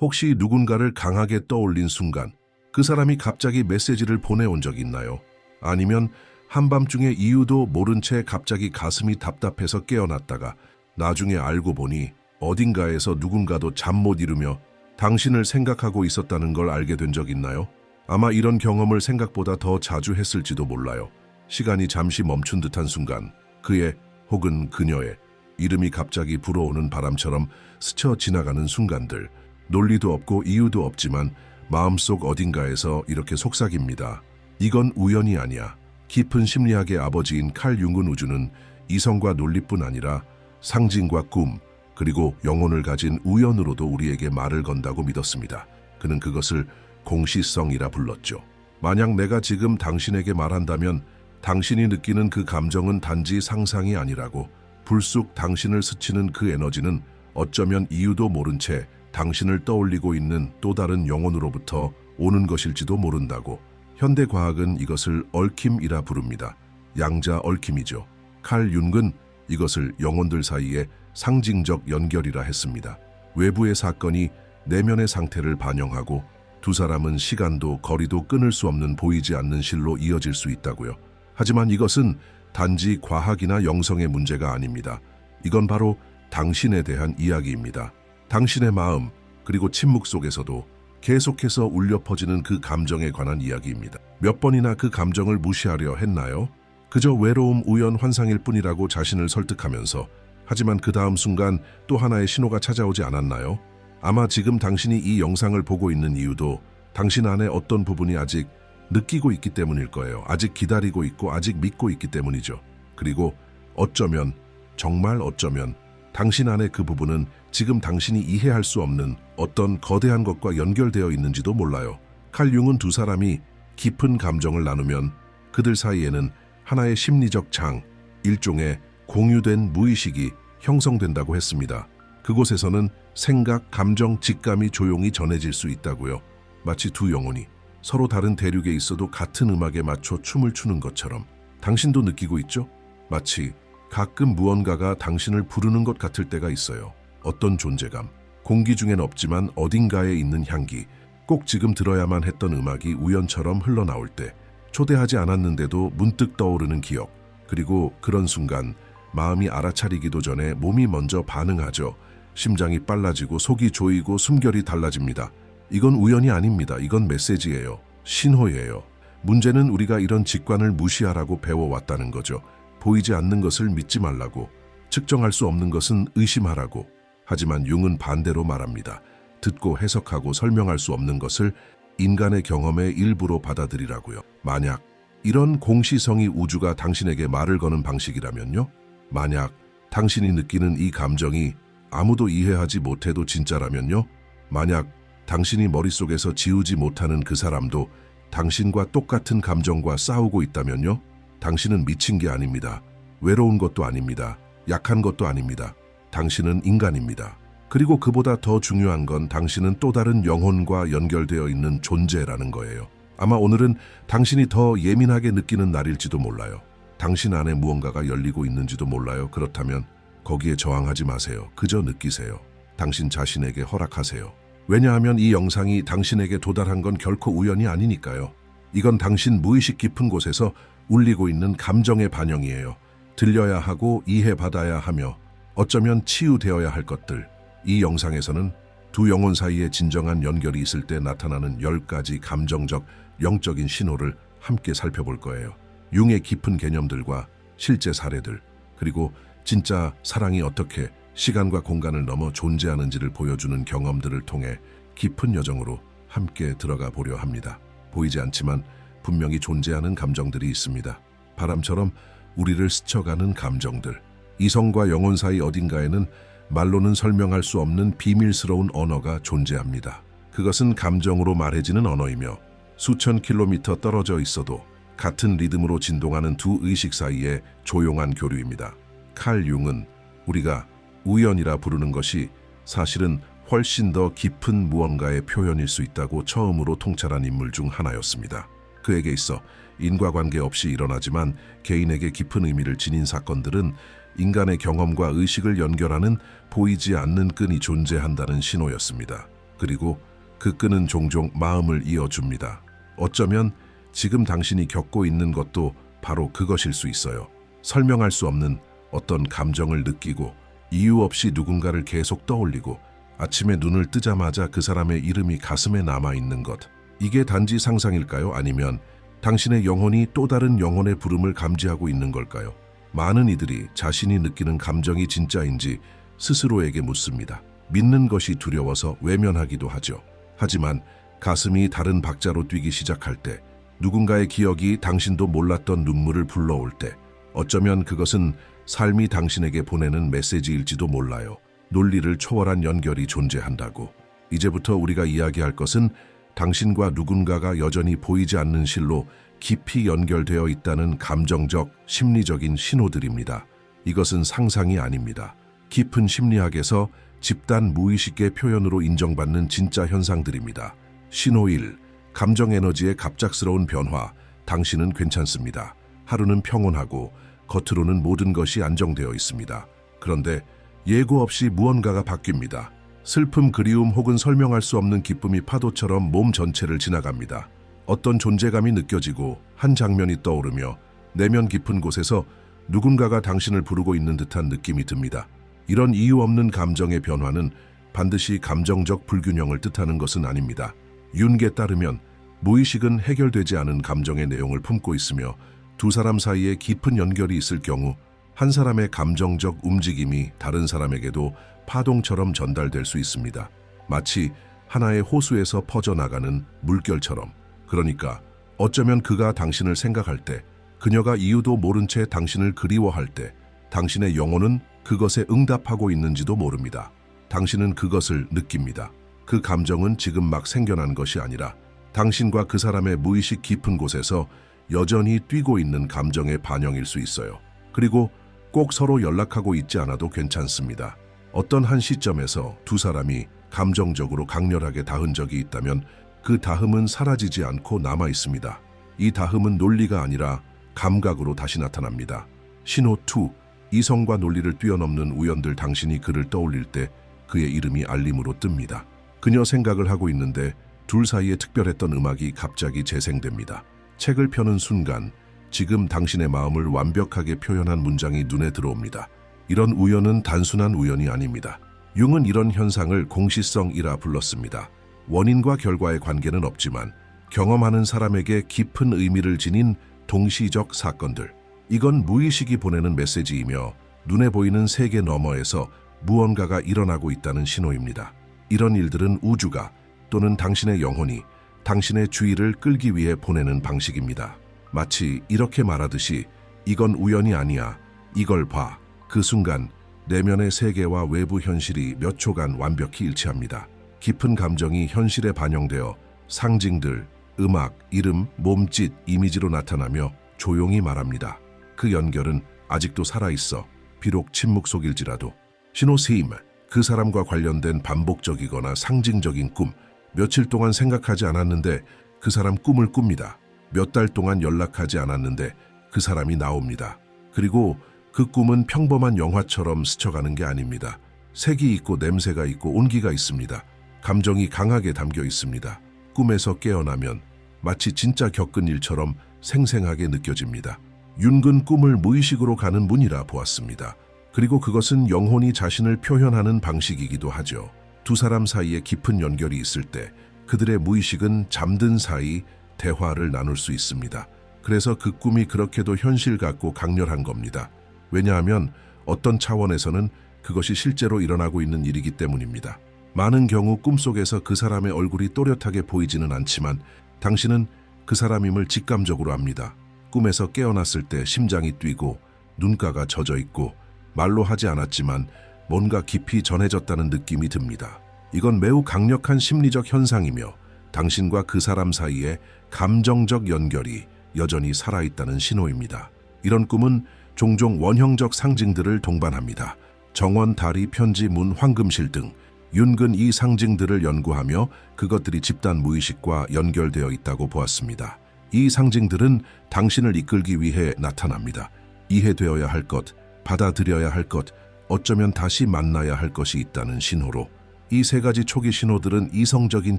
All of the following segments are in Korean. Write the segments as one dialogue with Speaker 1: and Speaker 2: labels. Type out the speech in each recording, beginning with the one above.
Speaker 1: 혹시 누군가를 강하게 떠올린 순간 그 사람이 갑자기 메시지를 보내온 적 있나요? 아니면 한밤중에 이유도 모른 채 갑자기 가슴이 답답해서 깨어났다가 나중에 알고 보니 어딘가에서 누군가도 잠 못 이루며 당신을 생각하고 있었다는 걸 알게 된 적 있나요? 아마 이런 경험을 생각보다 더 자주 했을지도 몰라요. 시간이 잠시 멈춘 듯한 순간 그의 혹은 그녀의 이름이 갑자기 불어오는 바람처럼 스쳐 지나가는 순간들, 논리도 없고 이유도 없지만 마음속 어딘가에서 이렇게 속삭입니다. 이건 우연이 아니야. 깊은 심리학의 아버지인 칼 융은 우주는 이성과 논리뿐 아니라 상징과 꿈, 그리고 영혼을 가진 우연으로도 우리에게 말을 건다고 믿었습니다. 그는 그것을 공시성이라 불렀죠. 만약 내가 지금 당신에게 말한다면 당신이 느끼는 그 감정은 단지 상상이 아니라고, 불쑥 당신을 스치는 그 에너지는 어쩌면 이유도 모른 채 당신을 떠올리고 있는 또 다른 영혼으로부터 오는 것일지도 모른다고. 현대 과학은 이것을 얽힘이라 부릅니다. 양자 얽힘이죠. 칼 융은 이것을 영혼들 사이의 상징적 연결이라 했습니다. 외부의 사건이 내면의 상태를 반영하고 두 사람은 시간도 거리도 끊을 수 없는 보이지 않는 실로 이어질 수 있다고요. 하지만 이것은 단지 과학이나 영성의 문제가 아닙니다. 이건 바로 당신에 대한 이야기입니다. 당신의 마음, 그리고 침묵 속에서도 계속해서 울려 퍼지는 그 감정에 관한 이야기입니다. 몇 번이나 그 감정을 무시하려 했나요? 그저 외로움, 우연, 환상일 뿐이라고 자신을 설득하면서, 하지만 그 다음 순간 또 하나의 신호가 찾아오지 않았나요? 아마 지금 당신이 이 영상을 보고 있는 이유도 당신 안에 어떤 부분이 아직 느끼고 있기 때문일 거예요. 아직 기다리고 있고 아직 믿고 있기 때문이죠. 그리고 어쩌면, 정말 어쩌면 당신 안에 그 부분은 지금 당신이 이해할 수 없는 어떤 거대한 것과 연결되어 있는지도 몰라요. 칼 융은 두 사람이 깊은 감정을 나누면 그들 사이에는 하나의 심리적 장, 일종의 공유된 무의식이 형성된다고 했습니다. 그곳에서는 생각, 감정, 직감이 조용히 전해질 수 있다고요. 마치 두 영혼이 서로 다른 대륙에 있어도 같은 음악에 맞춰 춤을 추는 것처럼. 당신도 느끼고 있죠? 마치 가끔 무언가가 당신을 부르는 것 같을 때가 있어요. 어떤 존재감, 공기 중엔 없지만 어딘가에 있는 향기, 꼭 지금 들어야만 했던 음악이 우연처럼 흘러나올 때, 초대하지 않았는데도 문득 떠오르는 기억, 그리고 그런 순간 마음이 알아차리기도 전에 몸이 먼저 반응하죠. 심장이 빨라지고 속이 조이고 숨결이 달라집니다. 이건 우연이 아닙니다. 이건 메시지예요. 신호예요. 문제는 우리가 이런 직관을 무시하라고 배워왔다는 거죠. 보이지 않는 것을 믿지 말라고, 측정할 수 없는 것은 의심하라고. 하지만 융은 반대로 말합니다. 듣고 해석하고 설명할 수 없는 것을 인간의 경험의 일부로 받아들이라고요. 만약 이런 공시성이 우주가 당신에게 말을 거는 방식이라면요? 만약 당신이 느끼는 이 감정이 아무도 이해하지 못해도 진짜라면요? 만약 당신이 머릿속에서 지우지 못하는 그 사람도 당신과 똑같은 감정과 싸우고 있다면요? 당신은 미친 게 아닙니다. 외로운 것도 아닙니다. 약한 것도 아닙니다. 당신은 인간입니다. 그리고 그보다 더 중요한 건 당신은 또 다른 영혼과 연결되어 있는 존재라는 거예요. 아마 오늘은 당신이 더 예민하게 느끼는 날일지도 몰라요. 당신 안에 무언가가 열리고 있는지도 몰라요. 그렇다면 거기에 저항하지 마세요. 그저 느끼세요. 당신 자신에게 허락하세요. 왜냐하면 이 영상이 당신에게 도달한 건 결코 우연이 아니니까요. 이건 당신 무의식 깊은 곳에서 울리고 있는 감정의 반영이에요. 들려야 하고 이해받아야 하며 어쩌면 치유되어야 할 것들. 이 영상에서는 두 영혼 사이에 진정한 연결이 있을 때 나타나는 10가지 감정적, 영적인 신호를 함께 살펴볼 거예요. 융의 깊은 개념들과 실제 사례들, 그리고 진짜 사랑이 어떻게 시간과 공간을 넘어 존재하는지를 보여주는 경험들을 통해 깊은 여정으로 함께 들어가 보려 합니다. 보이지 않지만 분명히 존재하는 감정들이 있습니다. 바람처럼 우리를 스쳐가는 감정들. 이성과 영혼 사이 어딘가에는 말로는 설명할 수 없는 비밀스러운 언어가 존재합니다. 그것은 감정으로 말해지는 언어이며 수천 킬로미터 떨어져 있어도 같은 리듬으로 진동하는 두 의식 사이의 조용한 교류입니다. 칼 융은 우리가 우연이라 부르는 것이 사실은 훨씬 더 깊은 무언가의 표현일 수 있다고 처음으로 통찰한 인물 중 하나였습니다. 그에게 있어 인과관계 없이 일어나지만 개인에게 깊은 의미를 지닌 사건들은 인간의 경험과 의식을 연결하는 보이지 않는 끈이 존재한다는 신호였습니다. 그리고 그 끈은 종종 마음을 이어줍니다. 어쩌면 지금 당신이 겪고 있는 것도 바로 그것일 수 있어요. 설명할 수 없는 어떤 감정을 느끼고 이유 없이 누군가를 계속 떠올리고 아침에 눈을 뜨자마자 그 사람의 이름이 가슴에 남아있는 것. 이게 단지 상상일까요? 아니면 당신의 영혼이 또 다른 영혼의 부름을 감지하고 있는 걸까요? 많은 이들이 자신이 느끼는 감정이 진짜인지 스스로에게 묻습니다. 믿는 것이 두려워서 외면하기도 하죠. 하지만 가슴이 다른 박자로 뛰기 시작할 때, 누군가의 기억이 당신도 몰랐던 눈물을 불러올 때, 어쩌면 그것은 삶이 당신에게 보내는 메시지일지도 몰라요. 논리를 초월한 연결이 존재한다고. 이제부터 우리가 이야기할 것은 당신과 누군가가 여전히 보이지 않는 실로 깊이 연결되어 있다는 감정적, 심리적인 신호들입니다. 이것은 상상이 아닙니다. 깊은 심리학에서 집단 무의식의 표현으로 인정받는 진짜 현상들입니다. 신호 1. 감정 에너지의 갑작스러운 변화. 당신은 괜찮습니다. 하루는 평온하고 겉으로는 모든 것이 안정되어 있습니다. 그런데 예고 없이 무언가가 바뀝니다. 슬픔, 그리움 혹은 설명할 수 없는 기쁨이 파도처럼 몸 전체를 지나갑니다. 어떤 존재감이 느껴지고 한 장면이 떠오르며 내면 깊은 곳에서 누군가가 당신을 부르고 있는 듯한 느낌이 듭니다. 이런 이유 없는 감정의 변화는 반드시 감정적 불균형을 뜻하는 것은 아닙니다. 윤게 따르면 무의식은 해결되지 않은 감정의 내용을 품고 있으며 두 사람 사이에 깊은 연결이 있을 경우 한 사람의 감정적 움직임이 다른 사람에게도 파동처럼 전달될 수 있습니다. 마치 하나의 호수에서 퍼져나가는 물결처럼. 그러니까 어쩌면 그가 당신을 생각할 때, 그녀가 이유도 모른 채 당신을 그리워할 때, 당신의 영혼은 그것에 응답하고 있는지도 모릅니다. 당신은 그것을 느낍니다. 그 감정은 지금 막 생겨난 것이 아니라 당신과 그 사람의 무의식 깊은 곳에서 여전히 뛰고 있는 감정의 반영일 수 있어요. 그리고 꼭 서로 연락하고 있지 않아도 괜찮습니다. 어떤 한 시점에서 두 사람이 감정적으로 강렬하게 닿은 적이 있다면 그 닿음은 사라지지 않고 남아 있습니다. 이 닿음은 논리가 아니라 감각으로 다시 나타납니다. 신호 2. 이성과 논리를 뛰어넘는 우연들. 당신이 그를 떠올릴 때 그의 이름이 알림으로 뜹니다. 그녀 생각을 하고 있는데 둘 사이에 특별했던 음악이 갑자기 재생됩니다. 책을 펴는 순간 지금 당신의 마음을 완벽하게 표현한 문장이 눈에 들어옵니다. 이런 우연은 단순한 우연이 아닙니다. 융은 이런 현상을 공시성이라 불렀습니다. 원인과 결과의 관계는 없지만 경험하는 사람에게 깊은 의미를 지닌 동시적 사건들. 이건 무의식이 보내는 메시지이며 눈에 보이는 세계 너머에서 무언가가 일어나고 있다는 신호입니다. 이런 일들은 우주가 또는 당신의 영혼이 당신의 주의를 끌기 위해 보내는 방식입니다. 마치 이렇게 말하듯이 이건 우연이 아니야. 이걸 봐. 그 순간 내면의 세계와 외부 현실이 몇 초간 완벽히 일치합니다. 깊은 감정이 현실에 반영되어 상징들, 음악, 이름, 몸짓, 이미지로 나타나며 조용히 말합니다. 그 연결은 아직도 살아있어. 비록 침묵 속일지라도. 신호 3. 그 사람과 관련된 반복적이거나 상징적인 꿈. 며칠 동안 생각하지 않았는데 그 사람 꿈을 꿉니다. 몇 달 동안 연락하지 않았는데 그 사람이 나옵니다. 그리고 그 꿈은 평범한 영화처럼 스쳐가는 게 아닙니다. 색이 있고 냄새가 있고 온기가 있습니다. 감정이 강하게 담겨 있습니다. 꿈에서 깨어나면 마치 진짜 겪은 일처럼 생생하게 느껴집니다. 윤근 꿈을 무의식으로 가는 문이라 보았습니다. 그리고 그것은 영혼이 자신을 표현하는 방식이기도 하죠. 두 사람 사이에 깊은 연결이 있을 때 그들의 무의식은 잠든 사이 대화를 나눌 수 있습니다. 그래서 그 꿈이 그렇게도 현실 같고 강렬한 겁니다. 왜냐하면 어떤 차원에서는 그것이 실제로 일어나고 있는 일이기 때문입니다. 많은 경우 꿈속에서 그 사람의 얼굴이 또렷하게 보이지는 않지만 당신은 그 사람임을 직감적으로 압니다. 꿈에서 깨어났을 때 심장이 뛰고 눈가가 젖어 있고 말로 하지 않았지만 뭔가 깊이 전해졌다는 느낌이 듭니다. 이건 매우 강력한 심리적 현상이며 당신과 그 사람 사이에 감정적 연결이 여전히 살아있다는 신호입니다. 이런 꿈은 종종 원형적 상징들을 동반합니다. 정원, 다리, 편지, 문, 황금실 등 윤근 이 상징들을 연구하며 그것들이 집단 무의식과 연결되어 있다고 보았습니다. 이 상징들은 당신을 이끌기 위해 나타납니다. 이해되어야 할 것, 받아들여야 할 것, 어쩌면 다시 만나야 할 것이 있다는 신호로. 이 세 가지 초기 신호들은 이성적인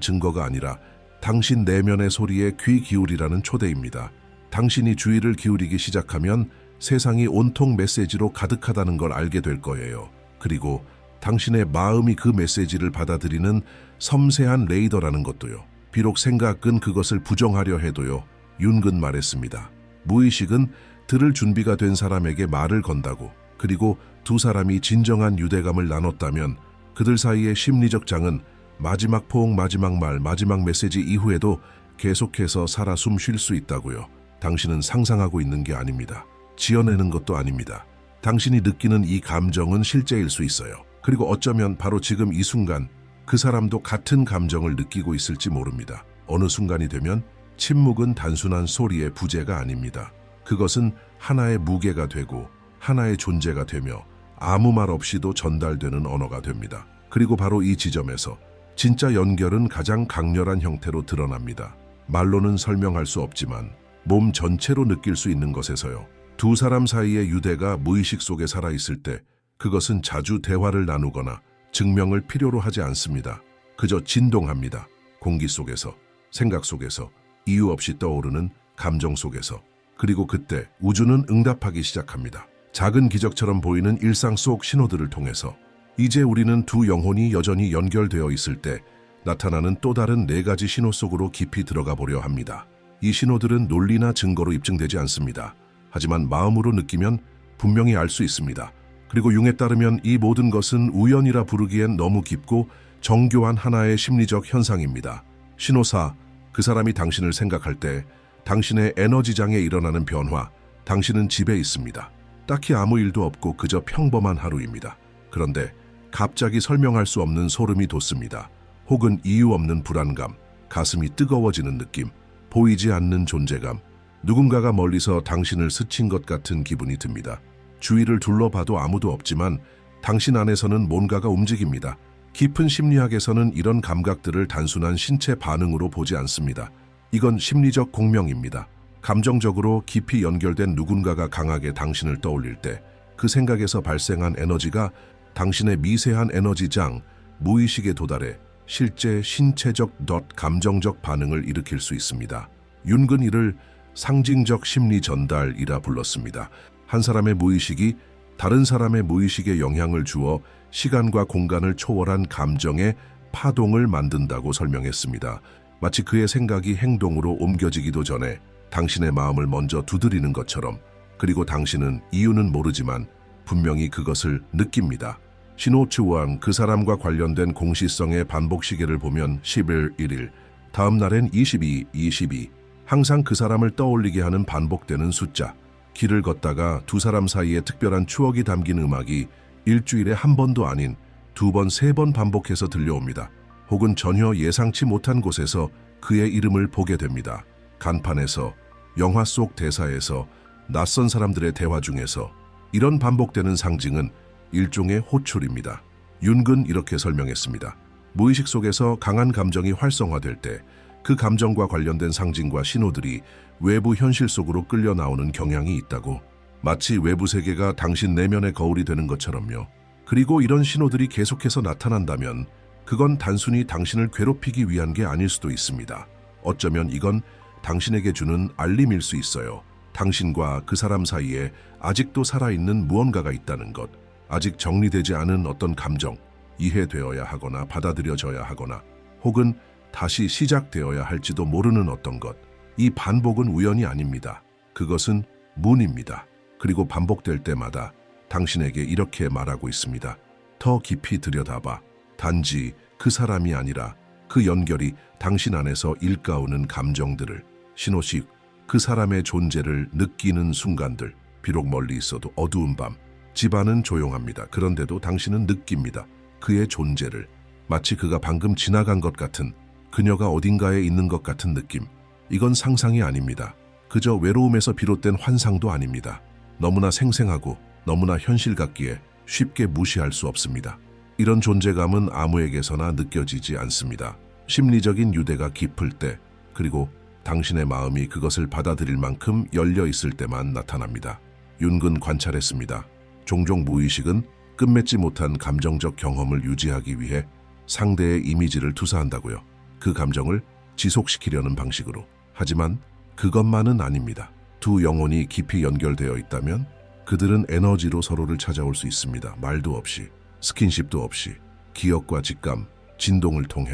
Speaker 1: 증거가 아니라 당신 내면의 소리에 귀 기울이라는 초대입니다. 당신이 주의를 기울이기 시작하면 세상이 온통 메시지로 가득하다는 걸 알게 될 거예요. 그리고 당신의 마음이 그 메시지를 받아들이는 섬세한 레이더라는 것도요. 비록 생각은 그것을 부정하려 해도요. 윤근 말했습니다. 무의식은 들을 준비가 된 사람에게 말을 건다고. 그리고 두 사람이 진정한 유대감을 나눴다면 그들 사이의 심리적 장은 마지막 포옹, 마지막 말, 마지막 메시지 이후에도 계속해서 살아 숨 쉴 수 있다고요. 당신은 상상하고 있는 게 아닙니다. 지어내는 것도 아닙니다. 당신이 느끼는 이 감정은 실제일 수 있어요. 그리고 어쩌면 바로 지금 이 순간 그 사람도 같은 감정을 느끼고 있을지 모릅니다. 어느 순간이 되면 침묵은 단순한 소리의 부재가 아닙니다. 그것은 하나의 무게가 되고 하나의 존재가 되며 아무 말 없이도 전달되는 언어가 됩니다. 그리고 바로 이 지점에서 진짜 연결은 가장 강렬한 형태로 드러납니다. 말로는 설명할 수 없지만 몸 전체로 느낄 수 있는 것에서요. 두 사람 사이의 유대가 무의식 속에 살아있을 때 그것은 자주 대화를 나누거나 증명을 필요로 하지 않습니다. 그저 진동합니다. 공기 속에서, 생각 속에서, 이유 없이 떠오르는 감정 속에서. 그리고 그때 우주는 응답하기 시작합니다. 작은 기적처럼 보이는 일상 속 신호들을 통해서 이제 우리는 두 영혼이 여전히 연결되어 있을 때 나타나는 또 다른 네 가지 신호 속으로 깊이 들어가 보려 합니다. 이 신호들은 논리나 증거로 입증되지 않습니다. 하지만 마음으로 느끼면 분명히 알 수 있습니다. 그리고 융에 따르면 이 모든 것은 우연이라 부르기엔 너무 깊고 정교한 하나의 심리적 현상입니다. 신호사, 그 사람이 당신을 생각할 때 당신의 에너지장에 일어나는 변화, 당신은 집에 있습니다. 딱히 아무 일도 없고 그저 평범한 하루입니다. 그런데 갑자기 설명할 수 없는 소름이 돋습니다. 혹은 이유 없는 불안감, 가슴이 뜨거워지는 느낌, 보이지 않는 존재감, 누군가가 멀리서 당신을 스친 것 같은 기분이 듭니다. 주위를 둘러봐도 아무도 없지만 당신 안에서는 뭔가가 움직입니다. 깊은 심리학에서는 이런 감각들을 단순한 신체 반응으로 보지 않습니다. 이건 심리적 공명입니다. 감정적으로 깊이 연결된 누군가가 강하게 당신을 떠올릴 때 그 생각에서 발생한 에너지가 당신의 미세한 에너지장, 무의식에 도달해 실제 신체적 감정적 반응을 일으킬 수 있습니다. 윤근 이를 상징적 심리 전달이라 불렀습니다. 한 사람의 무의식이 다른 사람의 무의식에 영향을 주어 시간과 공간을 초월한 감정의 파동을 만든다고 설명했습니다. 마치 그의 생각이 행동으로 옮겨지기도 전에 당신의 마음을 먼저 두드리는 것처럼. 그리고 당신은 이유는 모르지만 분명히 그것을 느낍니다. 신호츠왕, 그 사람과 관련된 공시성의 반복 시계를 보면 11, 1일, 다음 날엔 22, 22, 항상 그 사람을 떠올리게 하는 반복되는 숫자. 길을 걷다가 두 사람 사이에 특별한 추억이 담긴 음악이 일주일에 한 번도 아닌 두 번, 세 번 반복해서 들려옵니다. 혹은 전혀 예상치 못한 곳에서 그의 이름을 보게 됩니다. 간판에서, 영화 속 대사에서, 낯선 사람들의 대화 중에서. 이런 반복되는 상징은 일종의 호출입니다. 윤근 이렇게 설명했습니다. 무의식 속에서 강한 감정이 활성화될 때 그 감정과 관련된 상징과 신호들이 외부 현실 속으로 끌려 나오는 경향이 있다고. 마치 외부 세계가 당신 내면의 거울이 되는 것처럼요. 그리고 이런 신호들이 계속해서 나타난다면 그건 단순히 당신을 괴롭히기 위한 게 아닐 수도 있습니다. 어쩌면 이건 당신에게 주는 알림일 수 있어요. 당신과 그 사람 사이에 아직도 살아있는 무언가가 있다는 것, 아직 정리되지 않은 어떤 감정, 이해되어야 하거나 받아들여져야 하거나 혹은 다시 시작되어야 할지도 모르는 어떤 것. 이 반복은 우연이 아닙니다. 그것은 문입니다. 그리고 반복될 때마다 당신에게 이렇게 말하고 있습니다. 더 깊이 들여다봐. 단지 그 사람이 아니라 그 연결이 당신 안에서 일가오는 감정들을, 신호식, 그 사람의 존재를 느끼는 순간들. 비록 멀리 있어도 어두운 밤, 집안은 조용합니다. 그런데도 당신은 느낍니다. 그의 존재를. 마치 그가 방금 지나간 것 같은, 그녀가 어딘가에 있는 것 같은 느낌. 이건 상상이 아닙니다. 그저 외로움에서 비롯된 환상도 아닙니다. 너무나 생생하고 너무나 현실 같기에 쉽게 무시할 수 없습니다. 이런 존재감은 아무에게서나 느껴지지 않습니다. 심리적인 유대가 깊을 때, 그리고 당신의 마음이 그것을 받아들일 만큼 열려 있을 때만 나타납니다. 윤근 관찰했습니다. 종종 무의식은 끝맺지 못한 감정적 경험을 유지하기 위해 상대의 이미지를 투사한다고요. 그 감정을 지속시키려는 방식으로. 하지만 그것만은 아닙니다. 두 영혼이 깊이 연결되어 있다면 그들은 에너지로 서로를 찾아올 수 있습니다. 말도 없이, 스킨십도 없이, 기억과 직감, 진동을 통해.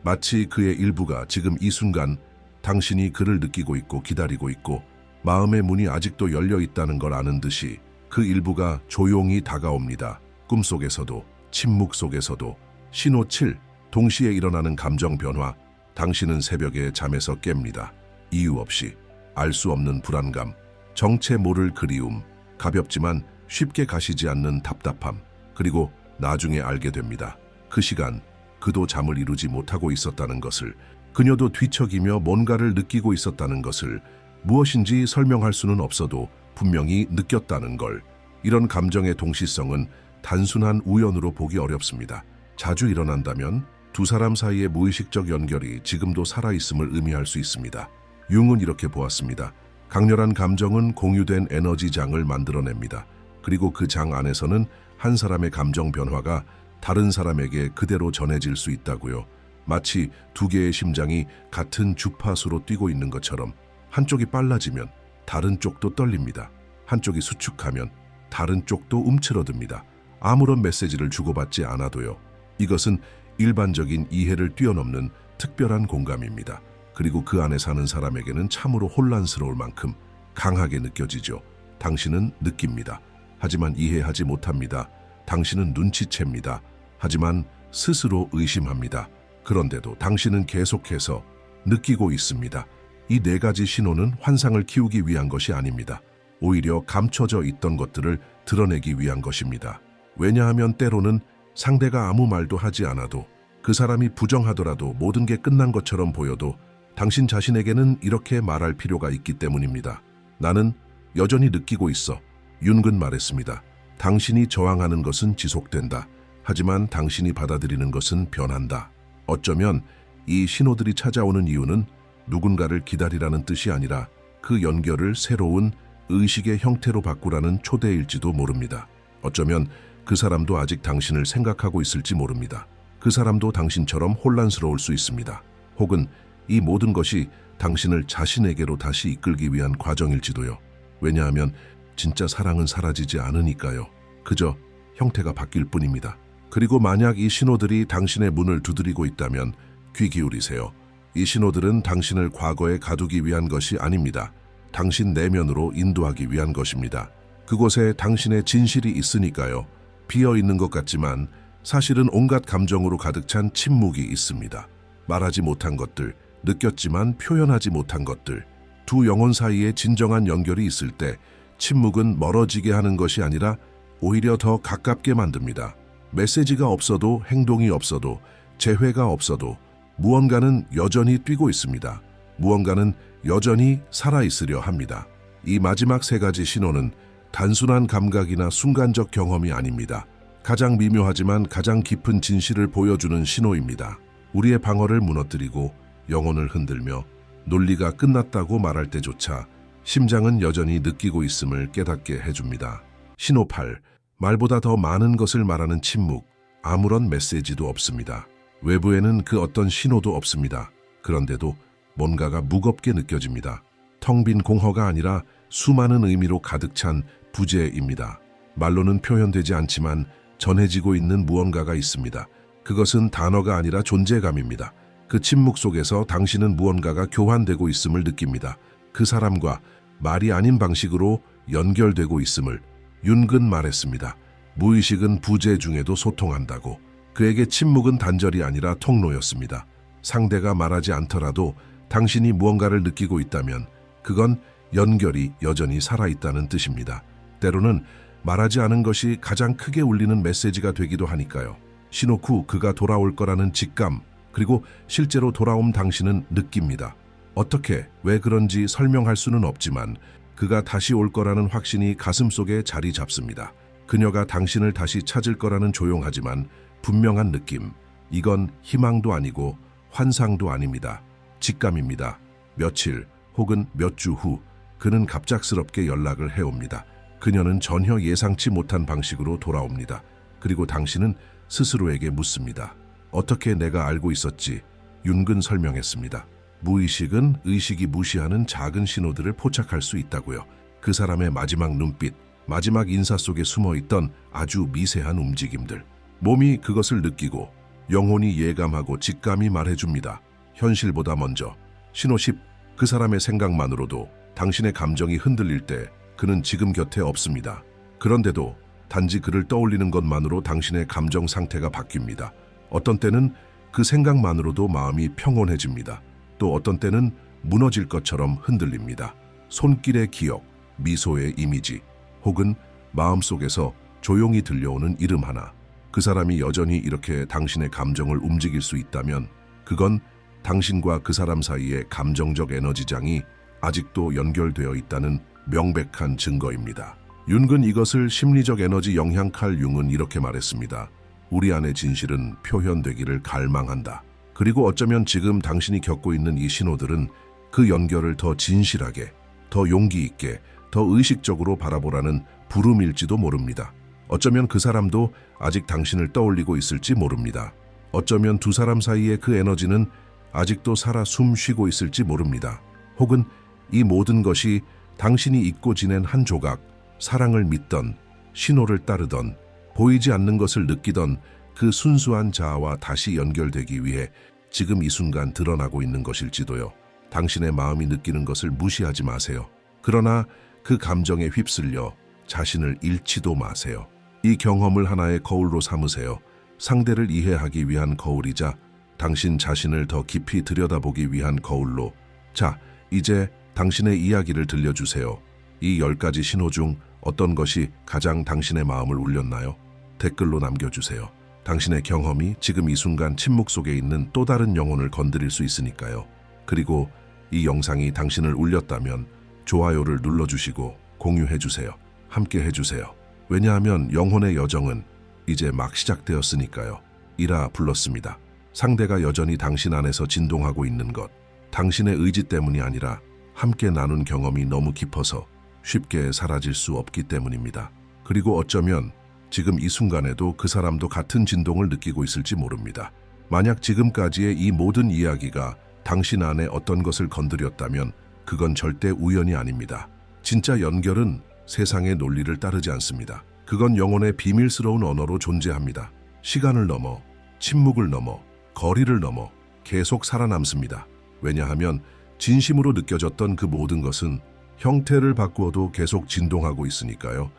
Speaker 1: 마치 그의 일부가 지금 이 순간 당신이 그를 느끼고 있고 기다리고 있고 마음의 문이 아직도 열려 있다는 걸 아는 듯이 그 일부가 조용히 다가옵니다. 꿈속에서도, 침묵 속에서도. 신호 7. 동시에 일어나는 감정 변화. 당신은 새벽에 잠에서 깹니다. 이유 없이. 알 수 없는 불안감, 정체 모를 그리움, 가볍지만 쉽게 가시지 않는 답답함, 그리고 나중에 알게 됩니다. 그 시간 그도 잠을 이루지 못하고 있었다는 것을, 그녀도 뒤척이며 뭔가를 느끼고 있었다는 것을, 무엇인지 설명할 수는 없어도 분명히 느꼈다는 걸. 이런 감정의 동시성은 단순한 우연으로 보기 어렵습니다. 자주 일어난다면 두 사람 사이의 무의식적 연결이 지금도 살아있음을 의미할 수 있습니다. 융은 이렇게 보았습니다. 강렬한 감정은 공유된 에너지장을 만들어냅니다. 그리고 그 장 안에서는 한 사람의 감정 변화가 다른 사람에게 그대로 전해질 수 있다고요. 마치 두 개의 심장이 같은 주파수로 뛰고 있는 것처럼 한쪽이 빨라지면 다른 쪽도 떨립니다. 한쪽이 수축하면 다른 쪽도 움츠러듭니다. 아무런 메시지를 주고받지 않아도요. 이것은 일반적인 이해를 뛰어넘는 특별한 공감입니다. 그리고 그 안에 사는 사람에게는 참으로 혼란스러울 만큼 강하게 느껴지죠. 당신은 느낍니다. 하지만 이해하지 못합니다. 당신은 눈치챕니다. 하지만 스스로 의심합니다. 그런데도 당신은 계속해서 느끼고 있습니다. 이 네 가지 신호는 환상을 키우기 위한 것이 아닙니다. 오히려 감춰져 있던 것들을 드러내기 위한 것입니다. 왜냐하면 때로는 상대가 아무 말도 하지 않아도, 그 사람이 부정하더라도, 모든 게 끝난 것처럼 보여도 당신 자신에게는 이렇게 말할 필요가 있기 때문입니다. 나는 여전히 느끼고 있어. 윤근 말했습니다. 당신이 저항하는 것은 지속된다. 하지만 당신이 받아들이는 것은 변한다. 어쩌면 이 신호들이 찾아오는 이유는 누군가를 기다리라는 뜻이 아니라 그 연결을 새로운 의식의 형태로 바꾸라는 초대일지도 모릅니다. 어쩌면 그 사람도 아직 당신을 생각하고 있을지 모릅니다. 그 사람도 당신처럼 혼란스러울 수 있습니다. 혹은 이 모든 것이 당신을 자신에게로 다시 이끌기 위한 과정일지도요. 왜냐하면 진짜 사랑은 사라지지 않으니까요. 그저 형태가 바뀔 뿐입니다. 그리고 만약 이 신호들이 당신의 문을 두드리고 있다면 귀 기울이세요. 이 신호들은 당신을 과거에 가두기 위한 것이 아닙니다. 당신 내면으로 인도하기 위한 것입니다. 그곳에 당신의 진실이 있으니까요. 비어 있는 것 같지만 사실은 온갖 감정으로 가득 찬 침묵이 있습니다. 말하지 못한 것들, 느꼈지만 표현하지 못한 것들. 두 영혼 사이에 진정한 연결이 있을 때 침묵은 멀어지게 하는 것이 아니라 오히려 더 가깝게 만듭니다. 메시지가 없어도, 행동이 없어도, 재회가 없어도 무언가는 여전히 뛰고 있습니다. 무언가는 여전히 살아있으려 합니다. 이 마지막 세 가지 신호는 단순한 감각이나 순간적 경험이 아닙니다. 가장 미묘하지만 가장 깊은 진실을 보여주는 신호입니다. 우리의 방어를 무너뜨리고 영혼을 흔들며 논리가 끝났다고 말할 때조차 심장은 여전히 느끼고 있음을 깨닫게 해줍니다. 신호 8. 말보다 더 많은 것을 말하는 침묵. 아무런 메시지도 없습니다. 외부에는 그 어떤 신호도 없습니다. 그런데도 뭔가가 무겁게 느껴집니다. 텅 빈 공허가 아니라 수많은 의미로 가득 찬 부재입니다. 말로는 표현되지 않지만 전해지고 있는 무언가가 있습니다. 그것은 단어가 아니라 존재감입니다. 그 침묵 속에서 당신은 무언가가 교환되고 있음을 느낍니다. 그 사람과 말이 아닌 방식으로 연결되고 있음을. 윤근 말했습니다. 무의식은 부재 중에도 소통한다고. 그에게 침묵은 단절이 아니라 통로였습니다. 상대가 말하지 않더라도 당신이 무언가를 느끼고 있다면 그건 연결이 여전히 살아있다는 뜻입니다. 때로는 말하지 않은 것이 가장 크게 울리는 메시지가 되기도 하니까요. 신호 9. 그가 돌아올 거라는 직감. 그리고 실제로 돌아옴 당신은 느낍니다. 어떻게, 왜 그런지 설명할 수는 없지만 그가 다시 올 거라는 확신이 가슴속에 자리 잡습니다. 그녀가 당신을 다시 찾을 거라는 조용하지만 분명한 느낌. 이건 희망도 아니고 환상도 아닙니다. 직감입니다. 며칠 혹은 몇 주 후 그는 갑작스럽게 연락을 해옵니다. 그녀는 전혀 예상치 못한 방식으로 돌아옵니다. 그리고 당신은 스스로에게 묻습니다. 어떻게 내가 알고 있었지? 윤근 설명했습니다. 무의식은 의식이 무시하는 작은 신호들을 포착할 수 있다고요. 그 사람의 마지막 눈빛, 마지막 인사 속에 숨어있던 아주 미세한 움직임들. 몸이 그것을 느끼고 영혼이 예감하고 직감이 말해줍니다. 현실보다 먼저. 신호 10. 그 사람의 생각만으로도 당신의 감정이 흔들릴 때 그는 지금 곁에 없습니다. 그런데도 단지 그를 떠올리는 것만으로 당신의 감정 상태가 바뀝니다. 어떤 때는 그 생각만으로도 마음이 평온해집니다. 또 어떤 때는 무너질 것처럼 흔들립니다. 손길의 기억, 미소의 이미지, 혹은 마음속에서 조용히 들려오는 이름 하나. 그 사람이 여전히 이렇게 당신의 감정을 움직일 수 있다면 그건 당신과 그 사람 사이의 감정적 에너지장이 아직도 연결되어 있다는 명백한 증거입니다. 윤근 이것을 심리적 에너지 영향칼 융은 이렇게 말했습니다. 우리 안의 진실은 표현되기를 갈망한다. 그리고 어쩌면 지금 당신이 겪고 있는 이 신호들은 그 연결을 더 진실하게, 더 용기 있게, 더 의식적으로 바라보라는 부름일지도 모릅니다. 어쩌면 그 사람도 아직 당신을 떠올리고 있을지 모릅니다. 어쩌면 두 사람 사이의 그 에너지는 아직도 살아 숨 쉬고 있을지 모릅니다. 혹은 이 모든 것이 당신이 잊고 지낸 한 조각, 사랑을 믿던, 신호를 따르던, 보이지 않는 것을 느끼던 그 순수한 자아와 다시 연결되기 위해 지금 이 순간 드러나고 있는 것일지도요. 당신의 마음이 느끼는 것을 무시하지 마세요. 그러나 그 감정에 휩쓸려 자신을 잃지도 마세요. 이 경험을 하나의 거울로 삼으세요. 상대를 이해하기 위한 거울이자 당신 자신을 더 깊이 들여다보기 위한 거울로. 자, 이제 당신의 이야기를 들려주세요. 이 10가지 신호 중 어떤 것이 가장 당신의 마음을 울렸나요? 댓글로 남겨주세요. 당신의 경험이 지금 이 순간 침묵 속에 있는 또 다른 영혼을 건드릴 수 있으니까요. 그리고 이 영상이 당신을 울렸다면 좋아요를 눌러주시고 공유해주세요. 함께 해주세요. 왜냐하면 영혼의 여정은 이제 막 시작되었으니까요. 이라 불렀습니다. 상대가 여전히 당신 안에서 진동하고 있는 것, 당신의 의지 때문이 아니라 함께 나눈 경험이 너무 깊어서 쉽게 사라질 수 없기 때문입니다. 그리고 어쩌면 지금 이 순간에도 그 사람도 같은 진동을 느끼고 있을지 모릅니다. 만약 지금까지의 이 모든 이야기가 당신 안에 어떤 것을 건드렸다면 그건 절대 우연이 아닙니다. 진짜 연결은 세상의 논리를 따르지 않습니다. 그건 영혼의 비밀스러운 언어로 존재합니다. 시간을 넘어, 침묵을 넘어, 거리를 넘어 계속 살아남습니다. 왜냐하면 진심으로 느껴졌던 그 모든 것은 형태를 바꾸어도 계속 진동하고 있으니까요.